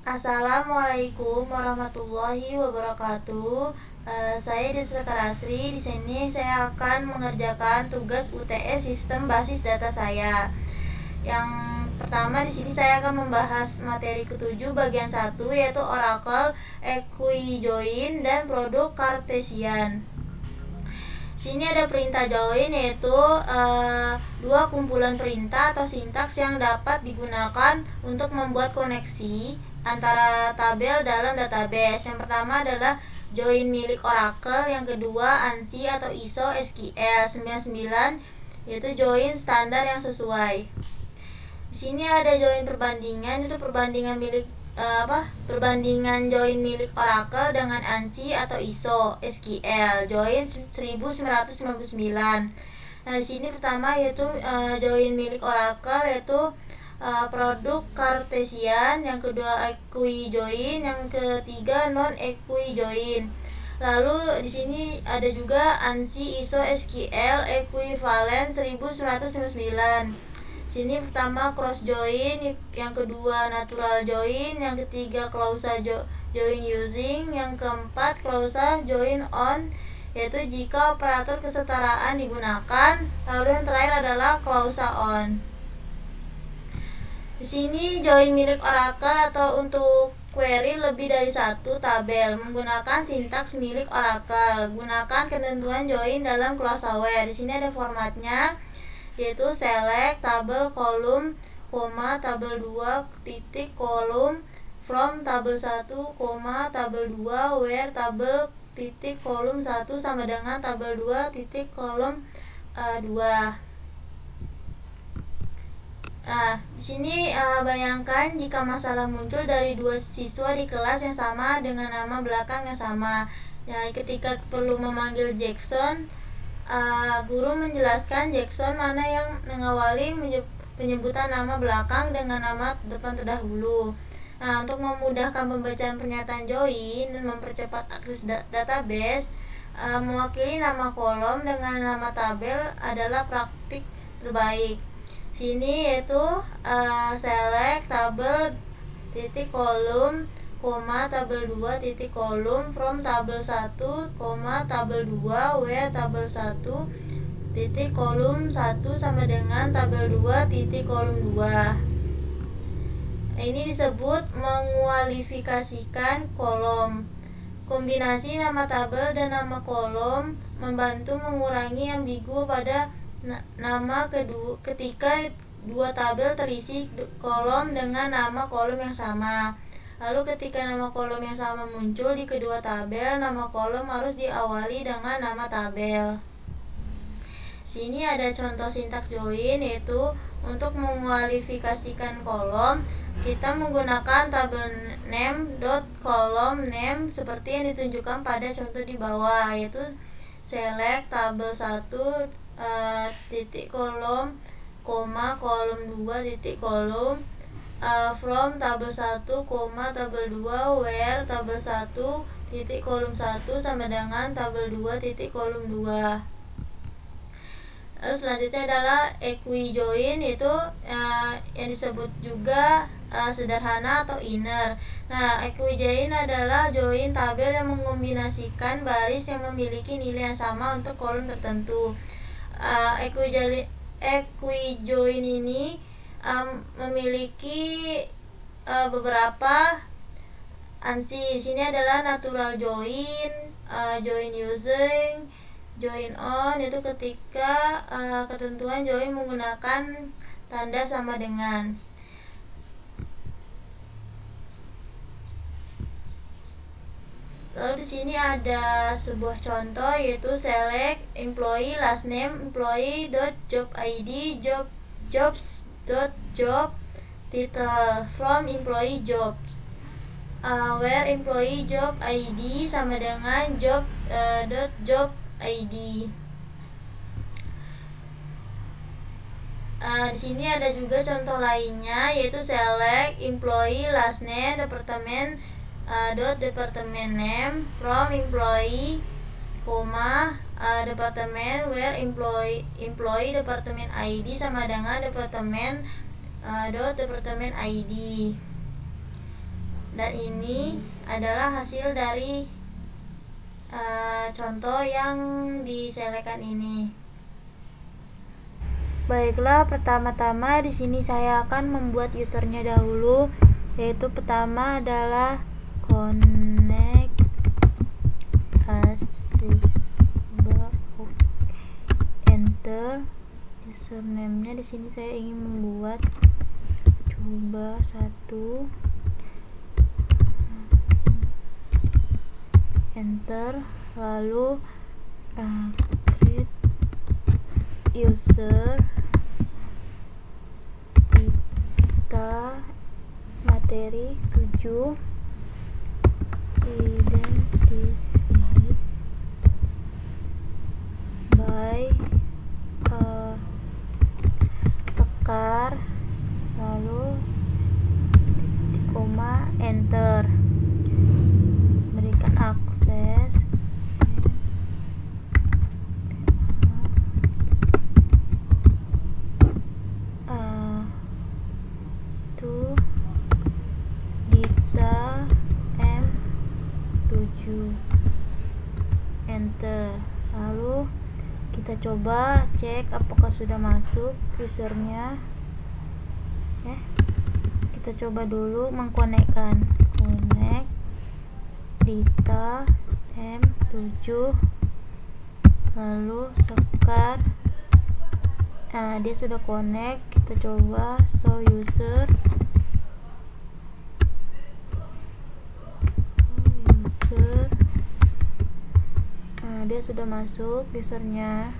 Assalamualaikum warahmatullahi wabarakatuh. Saya Desa Karasri. Di sini saya akan mengerjakan tugas UTS Sistem Basis Data saya. Yang pertama di sini saya akan membahas materi ketujuh bagian 1 yaitu Oracle, EquiJoin dan produk Cartesian. Sini ada perintah join yaitu dua kumpulan perintah atau sintaks yang dapat digunakan untuk membuat koneksi antara tabel dalam database. Yang pertama adalah join milik Oracle, yang kedua ANSI atau ISO SQL 99 yaitu join standar yang sesuai. Di sini ada join perbandingan, itu perbandingan milik perbandingan join milik Oracle dengan ANSI atau ISO SQL join 1999. Nah, di sini pertama yaitu join milik Oracle yaitu produk Cartesian, yang kedua EquiJoin, yang ketiga non EquiJoin. Lalu di sini ada juga ANSI ISO SQL equivalent 1999. Sini pertama cross join, yang kedua natural join, yang ketiga clausa join using, yang keempat clausa join on yaitu jika operator kesetaraan digunakan. Lalu yang terakhir adalah clausa on. Di sini join milik Oracle atau untuk query lebih dari satu tabel menggunakan sintaks milik Oracle. Gunakan ketentuan join dalam clausa where. Di sini ada formatnya yaitu select tabel kolom, tabel 2 titik kolom from tabel 1, tabel 2 where tabel titik kolom 1 sama dengan tabel 2 titik kolom 2. Di sini bayangkan jika masalah muncul dari dua siswa di kelas yang sama dengan nama belakang yang sama. Ketika perlu memanggil Jackson, guru menjelaskan Jackson mana yang mengawali penyebutan nama belakang dengan nama depan terdahulu. Untuk memudahkan pembacaan pernyataan join dan mempercepat akses database, mewakili nama kolom dengan nama tabel adalah praktik terbaik. Sini yaitu select tabel titik kolom, tabel 2 titik kolom from tabel 1, tabel 2 where tabel 1 titik kolom 1 sama dengan tabel 2 titik kolom 2. Ini disebut mengualifikasikan kolom. Kombinasi nama tabel dan nama kolom membantu mengurangi ambigu pada nama ketika dua tabel terisi kolom dengan nama kolom yang sama. Lalu ketika nama kolom yang sama muncul di kedua tabel, nama kolom harus diawali dengan nama tabel. Sini ada contoh sintaks join yaitu untuk mengualifikasikan kolom, kita menggunakan tabel name dot kolom name seperti yang ditunjukkan pada contoh di bawah, yaitu select tabel 1 titik kolom, kolom 2 titik kolom from tabel 1, tabel 2 where tabel 1 titik kolom 1 sama dengan tabel 2 titik kolom 2. Lalu selanjutnya adalah EquiJoin, yaitu yang disebut juga sederhana atau inner. EquiJoin adalah join tabel yang mengombinasikan baris yang memiliki nilai yang sama untuk kolom tertentu. EquiJoin ini memiliki beberapa ANSI. Di sini adalah natural join, join using, join on, yaitu ketika ketentuan join menggunakan tanda sama dengan. Lalu di sini ada sebuah contoh yaitu select employee last name employee.job.id jobs.job title from employee jobs where employee job ID sama dengan job.job ID. Di sini ada juga contoh lainnya yaitu select employee last name department department name from employee, department where employee department ID sama dengan department department ID. Dan ini adalah hasil dari contoh yang diselekan ini. Baiklah, pertama-tama di sini saya akan membuat usernya dahulu, yaitu pertama adalah connect as enter. Username-nya di sini saya ingin membuat coba 1, enter, lalu create user, kita materi 7, identify by sekar, lalu koma, enter, berikan akses to data M7, enter. Lalu kita coba cek apakah sudah masuk usernya. Kita coba dulu mengkonekkan, connect data M7, lalu sekar. Dia sudah connect. Kita coba show user. Dia sudah masuk usernya.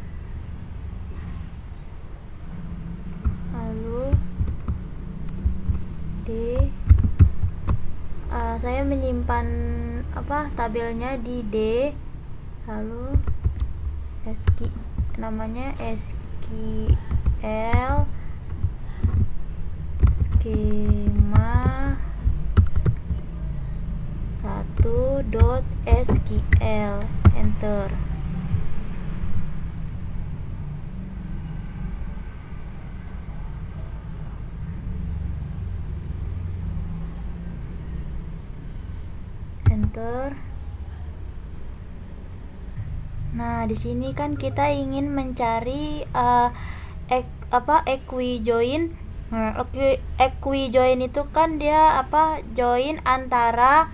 Lalu saya menyimpan tabelnya di D, lalu namanya SQL skema 1.SQL, enter. Nah, di sini kan kita ingin mencari equi-join. Equi-join itu kan dia join antara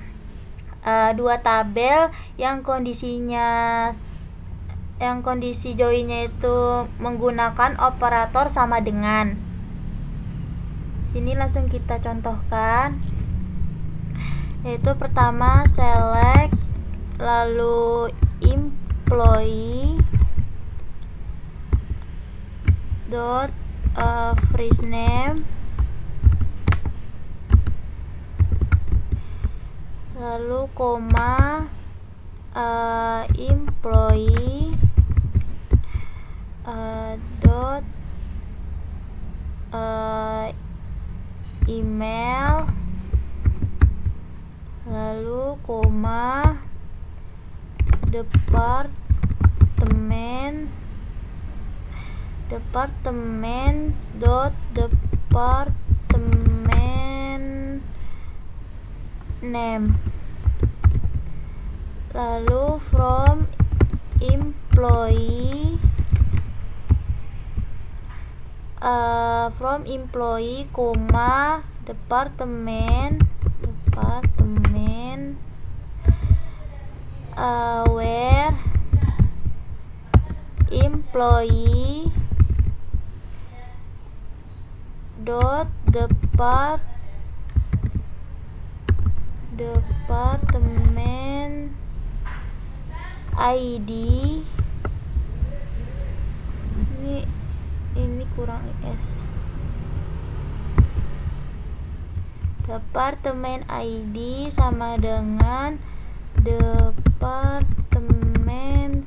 dua tabel yang kondisi joinnya itu menggunakan operator sama dengan. Sini langsung kita contohkan, yaitu pertama select, lalu employee dot first name, lalu koma employee dot email, lalu koma department dot department name, lalu from employee koma department where employee dot department ID. Ini kurang S. Departemen ID sama dengan departemen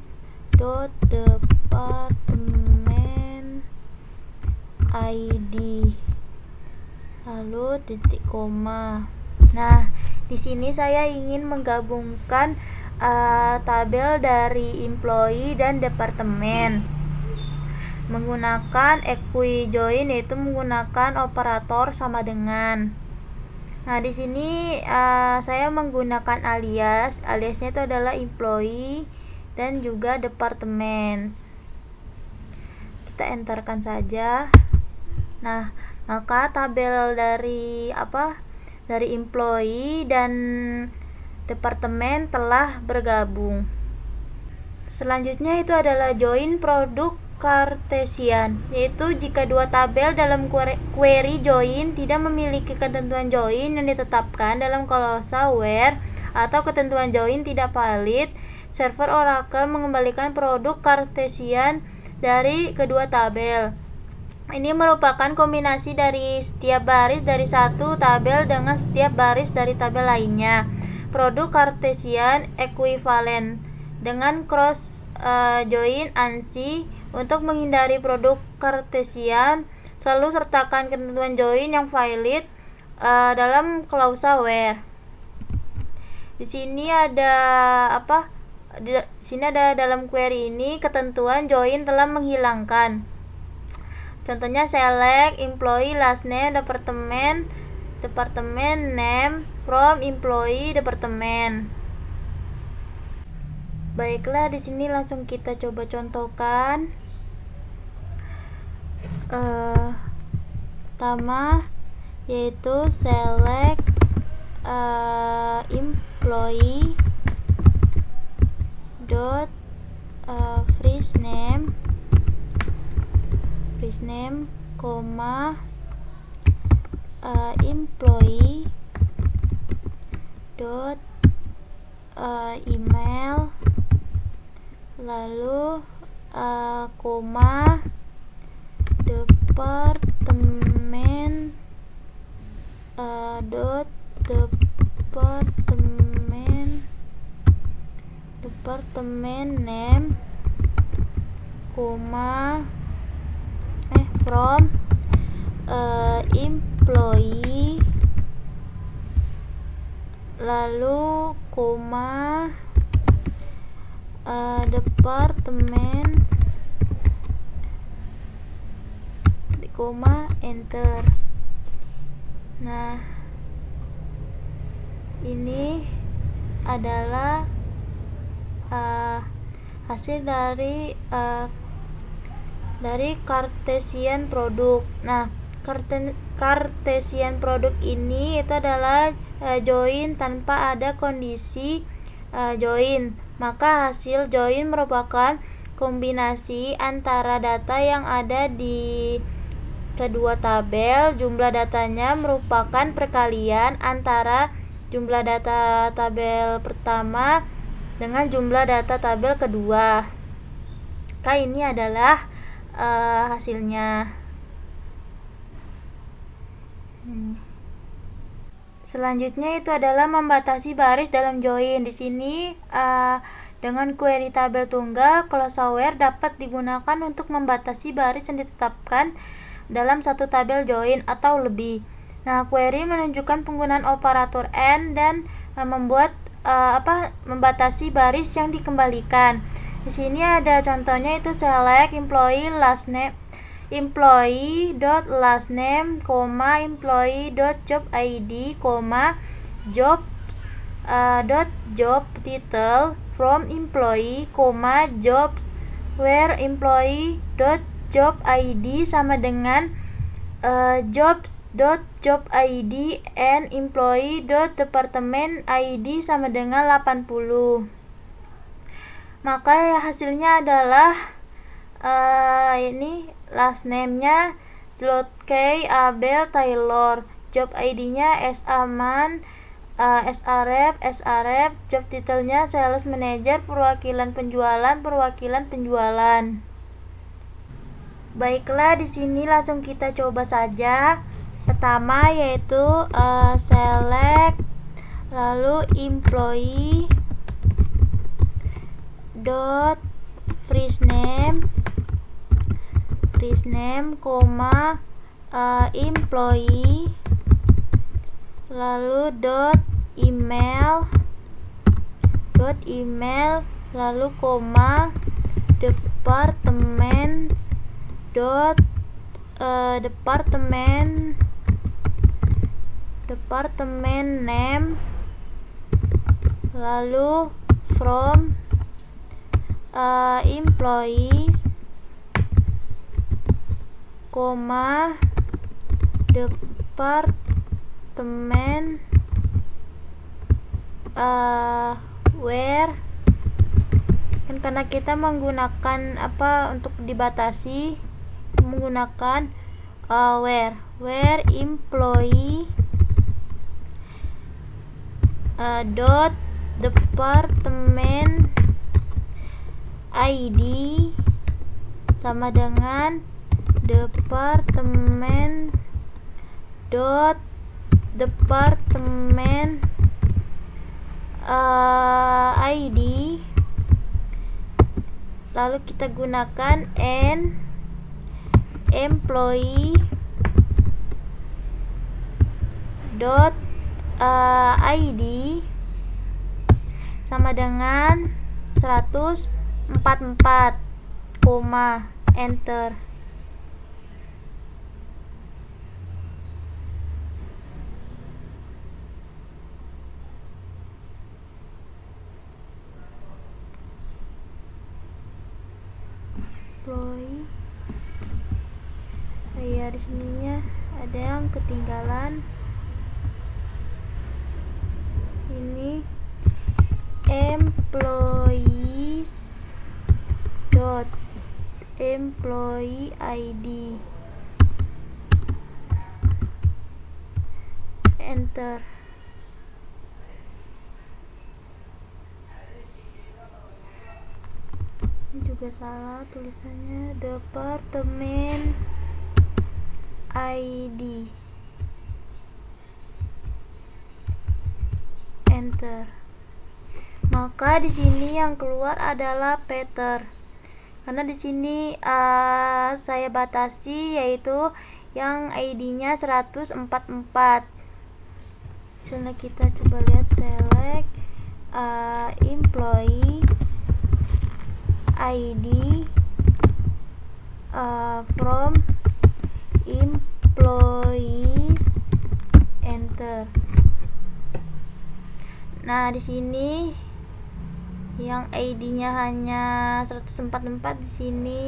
dot departemen ID, lalu titik koma. Nah, di sini saya ingin menggabungkan tabel dari employee dan departemen menggunakan equi-join, yaitu menggunakan operator sama dengan. Nah, di sini saya menggunakan alias. Aliasnya itu adalah employee dan juga department. Kita enterkan saja. Nah, maka tabel dari employee dan departemen telah bergabung. Selanjutnya itu adalah join produk Cartesian, yaitu jika dua tabel dalam query join tidak memiliki ketentuan join yang ditetapkan dalam klausa where atau ketentuan join tidak valid, server Oracle mengembalikan produk Cartesian dari kedua tabel. Ini merupakan kombinasi dari setiap baris dari satu tabel dengan setiap baris dari tabel lainnya. Produk Cartesian equivalent dengan cross join ANSI. Untuk menghindari produk Cartesian, selalu sertakan ketentuan join yang valid dalam klausa where. Di sini ada dalam query ini ketentuan join telah menghilangkan. Contohnya select employee last name department name from employee department. Baiklah, di sini langsung kita coba contohkan. Pertama yaitu select employee dot first name employee dot email, lalu koma departemen dot departemen name, koma from employee, lalu koma departemen, koma enter. Nah, ini adalah hasil dari Cartesian produk. Nah, Cartesian produk ini itu adalah join tanpa ada kondisi join. Maka hasil join merupakan kombinasi antara data yang ada di kedua tabel. Jumlah datanya merupakan perkalian antara jumlah data tabel pertama dengan jumlah data tabel kedua. Maka ini adalah hasilnya. Selanjutnya itu adalah membatasi baris dalam join. Di sini dengan query tabel tunggal, klausa where dapat digunakan untuk membatasi baris yang ditetapkan dalam satu tabel join atau lebih. Nah, query menunjukkan penggunaan operator and dan membatasi baris yang dikembalikan. Di sini ada contohnya, itu select employee last name employee.last name, employee.job ID, jobs job title from employee, jobs where employee.job ID sama dengan jobs.job ID and employee.department ID sama dengan 80. Maka hasilnya adalah ini last name-nya Zlotkey Abel Taylor, job ID-nya Saman, SRF, job title-nya Sales Manager, perwakilan penjualan. Baiklah, di sini langsung kita coba saja. Pertama yaitu select, lalu employee dot first name, employee, lalu email, lalu departemen departemen department name, lalu from employees, koma department where, kan karena kita menggunakan untuk dibatasi menggunakan where employee dot department ID sama dengan department dot department ID, lalu kita gunakan and employee dot ID sama dengan 144, enter. Employee, ya di sininya ada yang ketinggalan. Ini employees dot employee ID, enter. Ini juga salah tulisannya, departemen ID, enter. Maka di sini yang keluar adalah Peter. Karena di sini saya batasi yaitu yang ID-nya 144. Misalnya kita coba lihat, select employee ID from employees, enter. Nah, di sini yang ID-nya hanya 144, di sini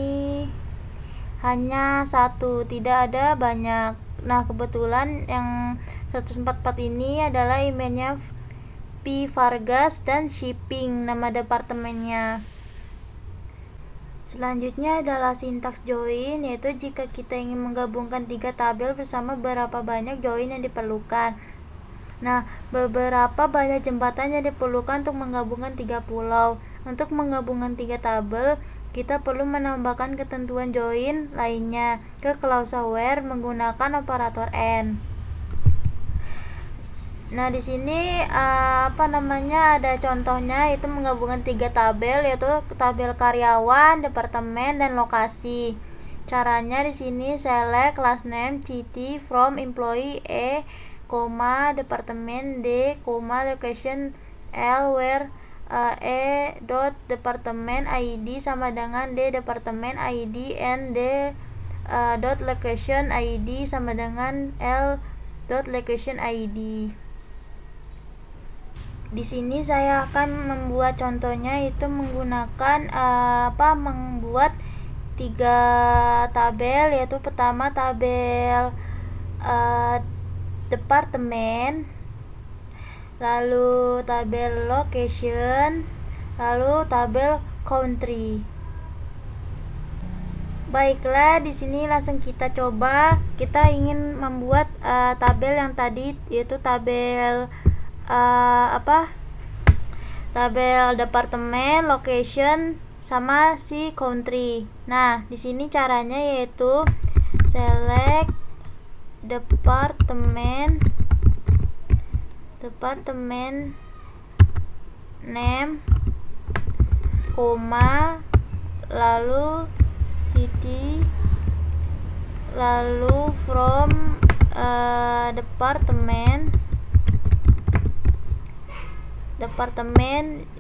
hanya satu, tidak ada banyak. Nah, kebetulan yang 144 ini adalah emailnya P. Vargas dan shipping, nama departemennya. Selanjutnya adalah sintaks join, yaitu jika kita ingin menggabungkan 3 tabel bersama berapa banyak join yang diperlukan. Nah, beberapa banyak jembatan yang diperlukan untuk menggabungkan 3 pulau. Untuk menggabungkan 3 tabel, kita perlu menambahkan ketentuan join lainnya ke klausa where menggunakan operator AND. Nah, di sini ada contohnya, yaitu menggabungkan 3 tabel, yaitu tabel karyawan, departemen, dan lokasi. Caranya di sini select last name CT from employee E, departemen D, location L, where E dot departemen ID sama dengan D departemen ID, and D dot location ID sama dengan L dot location ID. Di sini saya akan membuat contohnya, itu menggunakan membuat 3 tabel, yaitu pertama tabel departemen, lalu tabel location, lalu tabel country. Baiklah, di sini langsung kita coba. Kita ingin membuat tabel yang tadi, yaitu tabel tabel departemen, location, sama si country. Nah, di sini caranya yaitu select departemen name, lalu city, lalu from departemen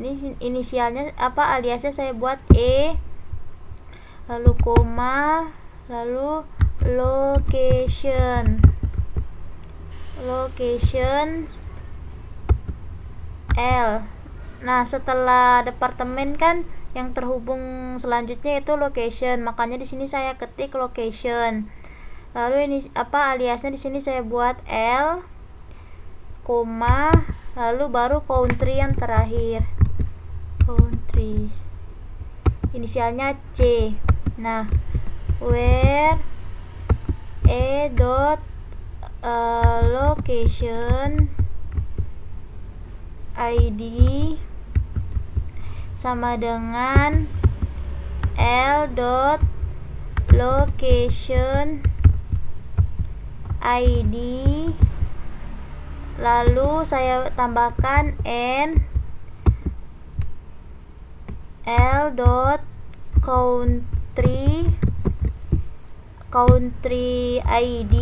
ini inisialnya aliasnya saya buat E, lalu location L. Nah, setelah departemen kan yang terhubung selanjutnya itu location, makanya di sini saya ketik location. Lalu ini aliasnya di sini saya buat L, lalu baru country yang terakhir. Country. Inisialnya C. Nah, where location ID sama dengan location ID, lalu saya tambahkan n country ID,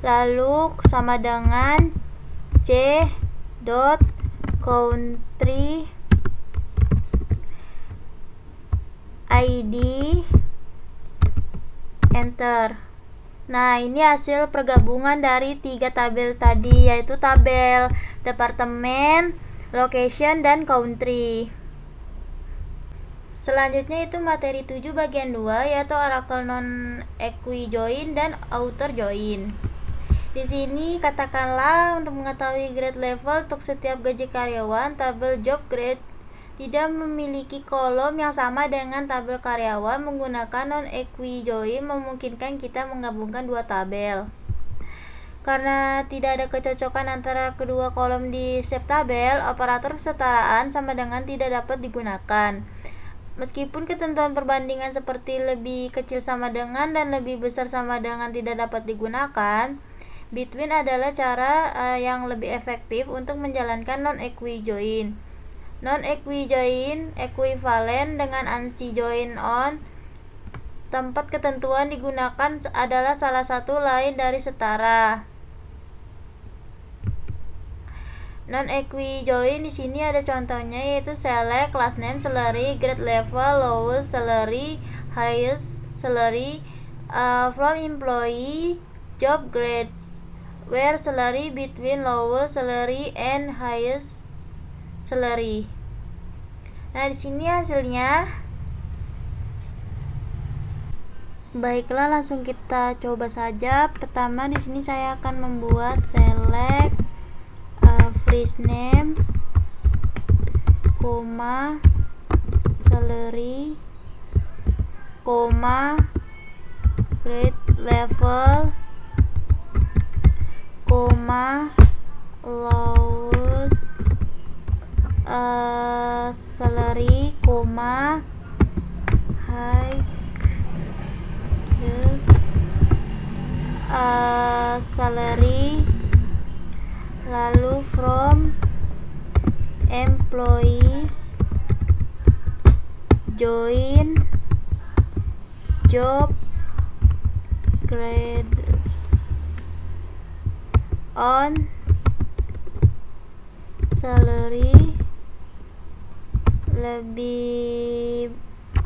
lalu sama dengan country ID, enter. Nah, ini hasil pergabungan dari 3 tabel tadi, yaitu tabel departemen, location, dan country. Selanjutnya itu materi 7 bagian 2, yaitu Oracle non-equi-join dan outer join. Di sini katakanlah untuk mengetahui grade level untuk setiap gaji karyawan, tabel job grade tidak memiliki kolom yang sama dengan tabel karyawan. Menggunakan non-equi-join memungkinkan kita menggabungkan 2 tabel. Karena tidak ada kecocokan antara kedua kolom di setiap tabel, operator kesetaraan sama dengan tidak dapat digunakan. Meskipun ketentuan perbandingan seperti lebih kecil sama dengan dan lebih besar sama dengan tidak dapat digunakan, between adalah cara yang lebih efektif untuk menjalankan non-equi-join. Non-equi-join ekuivalen dengan ANSI join on. Tempat ketentuan digunakan adalah salah satu lain dari setara. Non-equi-join di sini ada contohnya, yaitu select last name salary, grade level, lowest salary, highest salary, from employee, job grades, where salary between lowest salary and highest salary. Nah, di sini hasilnya. Baiklah, langsung kita coba saja. Pertama, di sini saya akan membuat select first name, salary, grade level, lowest salary, highest salary, lalu from employees, join, job grades on, salary lebih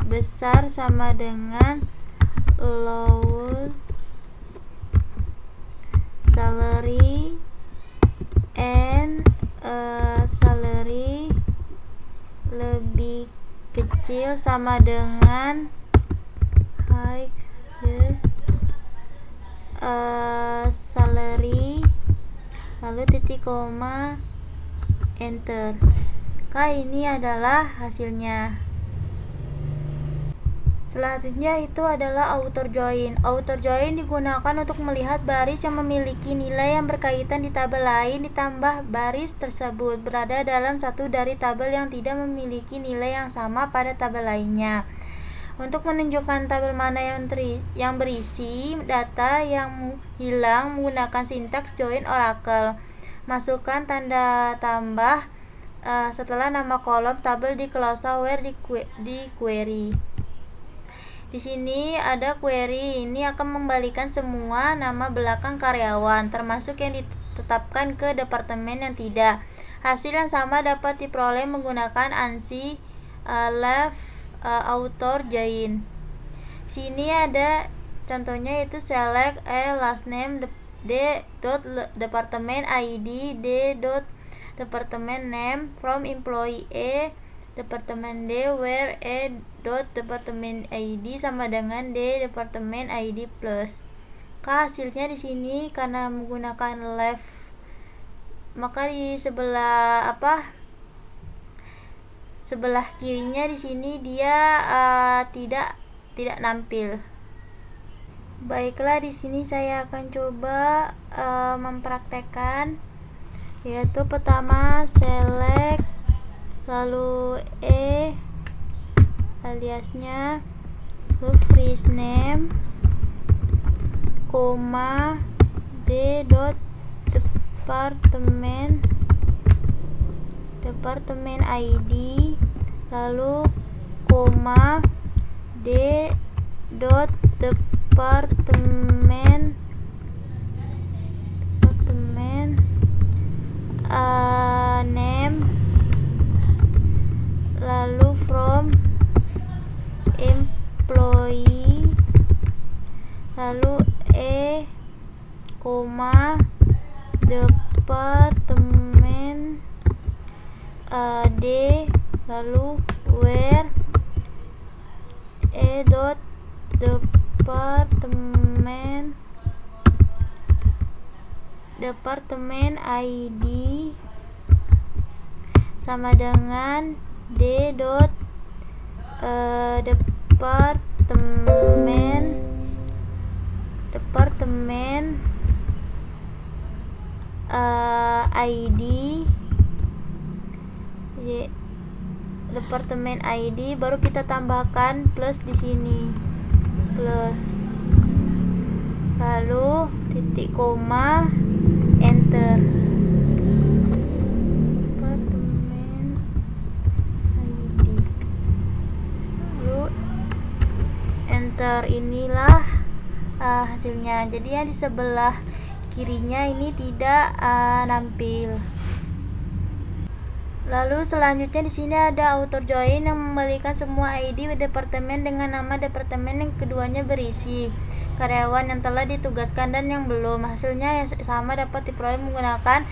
besar sama dengan lowest salary and salary lebih kecil sama dengan highest salary, lalu titik koma, enter. Ini adalah hasilnya. Selanjutnya itu adalah outer join. Outer join digunakan untuk melihat baris yang memiliki nilai yang berkaitan di tabel lain ditambah baris tersebut berada dalam satu dari tabel yang tidak memiliki nilai yang sama pada tabel lainnya. Untuk menunjukkan tabel mana yang berisi data yang hilang menggunakan sintaks join Oracle. Masukkan tanda tambah setelah nama kolom tabel di klausa where di query. Di sini ada query, ini akan mengembalikan semua nama belakang karyawan, termasuk yang ditetapkan ke departemen yang tidak. Hasil yang sama dapat diperoleh menggunakan ANSI left outer join. Sini ada contohnya, yaitu select last name D dot department ID D dot department name from employee A department D where A dot department ID sama dengan D department ID plus. Hasilnya di sini karena menggunakan left, maka di sebelah sebelah kirinya di sini dia tidak nampil. Baiklah, di sini saya akan coba mempraktekkan, yaitu pertama select, lalu aliasnya, lalu first name, koma D dot departemen ID, lalu koma D dot departemen name, lalu from employee, lalu koma departemen D, lalu where dot departemen ID sama dengan D dot departemen ID departemen ID, baru kita tambahkan plus di sini, plus, lalu titik koma, enter. Departemen ID, lalu enter. Inilah hasilnya. Jadi yang di sebelah kirinya ini tidak nampil. Lalu selanjutnya di sini ada author join yang membalikan semua ID departemen dengan nama departemen yang keduanya berisi karyawan yang telah ditugaskan dan yang belum. Hasilnya yang sama dapat diperoleh menggunakan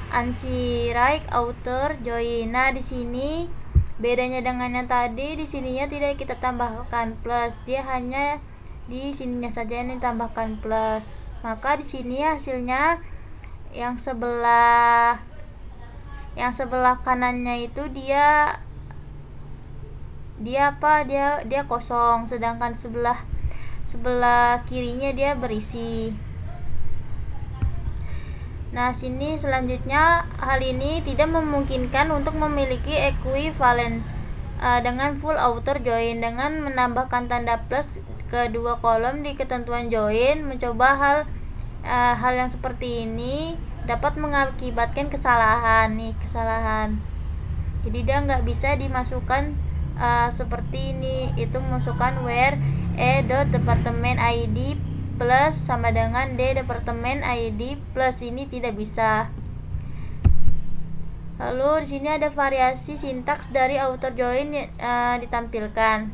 ANSI right author join. Nah, di sini bedanya dengan yang tadi, di sininya tidak kita tambahkan plus, dia hanya di sininya saja yang ditambahkan plus. Maka di sini hasilnya yang sebelah kanannya itu dia kosong, sedangkan sebelah kirinya dia berisi. Nah, sini selanjutnya hal ini tidak memungkinkan untuk memiliki equivalent dengan full author join. Dengan menambahkan tanda plus ke dua kolom di ketentuan join, mencoba hal yang seperti ini dapat mengakibatkan kesalahan. Jadi dia nggak bisa dimasukkan seperti ini, itu masukkan where dot departemen ID plus sama dengan D departemen ID plus, ini tidak bisa. Lalu di sini ada variasi sintaks dari author join ditampilkan.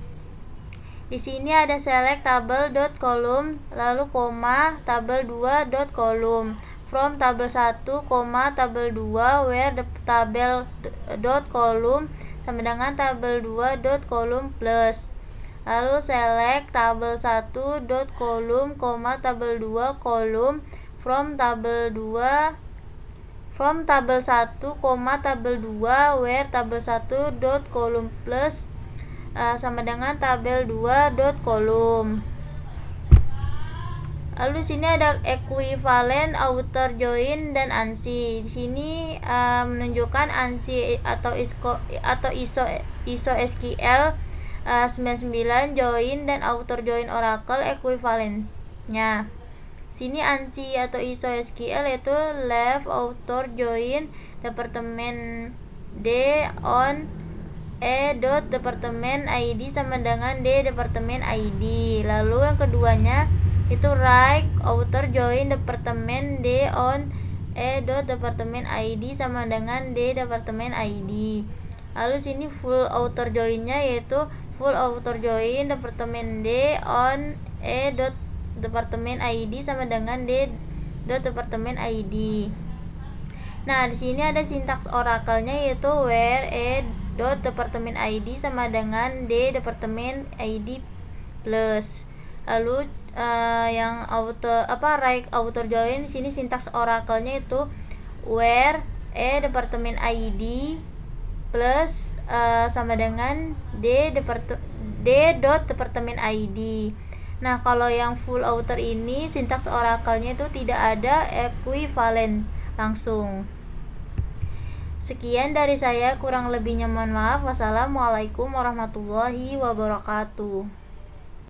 Di sini ada select table dot column, lalu koma tabel 2 dot column, from tabel 1, tabel 2 where the tabel dot column sama dengan tabel 2 dot column plus, lalu select tabel 1 dot column, tabel 2 column, from tabel 1, tabel 2 where tabel 1 dot column plus sama dengan tabel 2 dot column. Lalu di sini ada equivalent author join dan ANSI. Di sini menunjukkan ANSI atau ISO SQL 99 join dan author join Oracle equivalentnya. Sini ANSI atau ISO SQL itu left author join departemen D on dot departemen ID sama dengan D departemen ID. Lalu yang keduanya itu right author join departemen D on dot departemen ID sama dengan D departemen ID. Lalu sini full author joinnya yaitu full author join departemen D on dot departemen ID sama dengan d dot departemen ID. Nah, di sini ada sintaks oracle-nya, yaitu where a dot departemen ID sama dengan d departemen ID plus. Lalu yang right outer join, di sini sintaks oracle-nya itu where a departemen ID plus sama dengan d dot departemen ID. Nah, kalau yang full outer ini sintaks oracle-nya itu tidak ada equivalent langsung. Sekian dari saya, kurang lebihnya mohon maaf. Wassalamualaikum warahmatullahi wabarakatuh.